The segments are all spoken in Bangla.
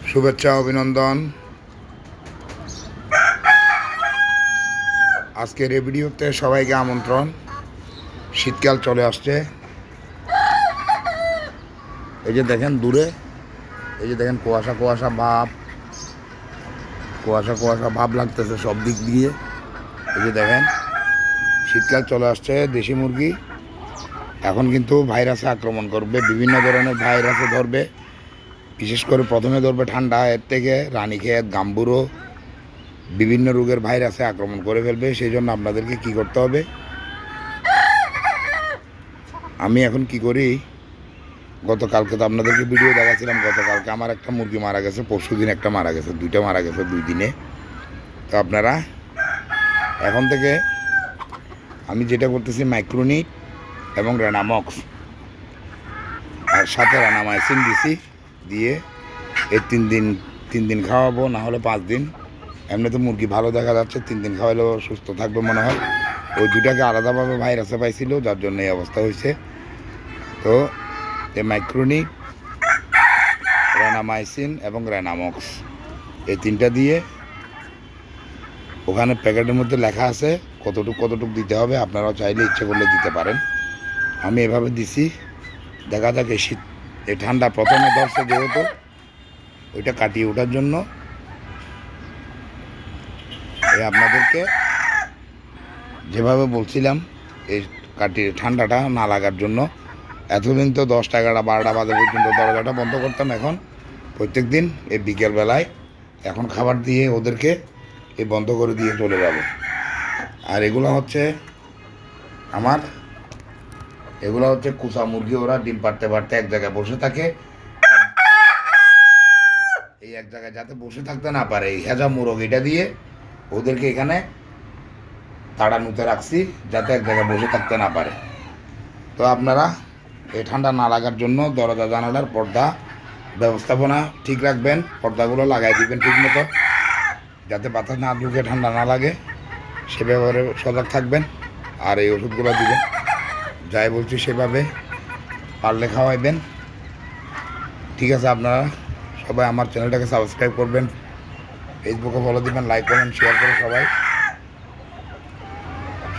শুভেচ্ছা অভিনন্দন। আজকের এই ভিডিওতে সবাইকে আমন্ত্রণ। শীতকাল চলে আসছে। এই যে দেখেন দূরে, এই যে দেখেন কুয়াশা কুয়াশা ভাব লাগতেছে সব দিক দিয়ে। এই যে দেখেন শীতকাল চলে আসছে। দেশি মুরগি এখন কিন্তু ভাইরাসে আক্রমণ করবে, বিভিন্ন ধরনের ভাইরাসে ধরবে। বিশেষ করে প্রথমে ধরবে ঠান্ডা, এর থেকে রানীক্ষেত, গাম্বুরো, বিভিন্ন রোগের ভাইরাসে আক্রমণ করে ফেলবে। সেই জন্য আপনাদেরকে কি করতে হবে, আমি এখন কি করি, গতকালকে তো আপনাদেরকে ভিডিও দেখাচ্ছিলাম। গতকালকে আমার একটা মুরগি মারা গেছে, পরশু দিন একটা মারা গেছে, দুইটা মারা গেছে 2 দিনে। তো আপনারা এখন থেকে আমি যেটা করতেছি, মাইক্রোনিট এবং রেনামক্স আর সাথে রানামাইসিন দিছি, দিয়ে এই 3 দিন খাওয়াবো, না হলে 5 দিন। এমনিতে মুরগি ভালো দেখা যাচ্ছে, 3 দিন খাওয়ালেও সুস্থ থাকবে মনে হয়। ওই দুটাকে আলাদাভাবে ভাইরাসে পাইছিল, যার জন্য এই অবস্থা হয়েছে। তো এই মাইক্রোনিট, রেনামাইসিন এবং রেনামক্স এই 3টা দিয়ে, ওখানে প্যাকেটের মধ্যে লেখা আছে কতটুকু দিতে হবে। আপনারাও চাইলে ইচ্ছে করলে দিতে পারেন। আমি এভাবে দিছি, দেখা যাক এই ঠান্ডা প্রথমে ধরছে যেহেতু, ওইটা কাটিয়ে ওঠার জন্য এই আপনাদেরকে যেভাবে বলছিলাম, এই ঠান্ডাটা না লাগার জন্য এতদিন তো 10টা 11টা 12টা বাজে পর্যন্ত দরজাটা বন্ধ করতাম। এখন প্রত্যেক দিন এই বিকেলবেলায় এখন খাবার দিয়ে ওদেরকে এই বন্ধ করে দিয়ে চলে যাব। আর এগুলো হচ্ছে কুসা মুরগি। ওরা ডিম পাড়তে এক জায়গায় বসে থাকে। এই এক জায়গায় যাতে বসে থাকতে না পারে, এই হেজা মুরগ এটা দিয়ে ওদেরকে এখানে তাড়ানুতে রাখছি, যাতে এক জায়গায় বসে থাকতে না পারে। তো আপনারা এই ঠান্ডা না লাগার জন্য দরজা জানালার পর্দা ব্যবস্থাপনা ঠিক রাখবেন, পর্দাগুলো লাগাই দিবেন ঠিক মতো, যাতে বাতাস না ঢুকে ঠান্ডা না লাগে। সে ব্যাপারে সজাগ থাকবেন। আর এই ওষুধগুলো দিবেন, যাই বলছি সেভাবে পারলে খাওয়াইবেন। ঠিক আছে, আপনারা সবাই আমার চ্যানেলটাকে সাবস্ক্রাইব করবেন, ফেসবুকে ফলো দিবেন, লাইক করবেন, শেয়ার করে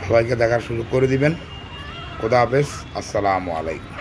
সবাইকে দেখার সুযোগ করে দিবেন। খোদা হাফেজ, আসসালামু আলাইকুম।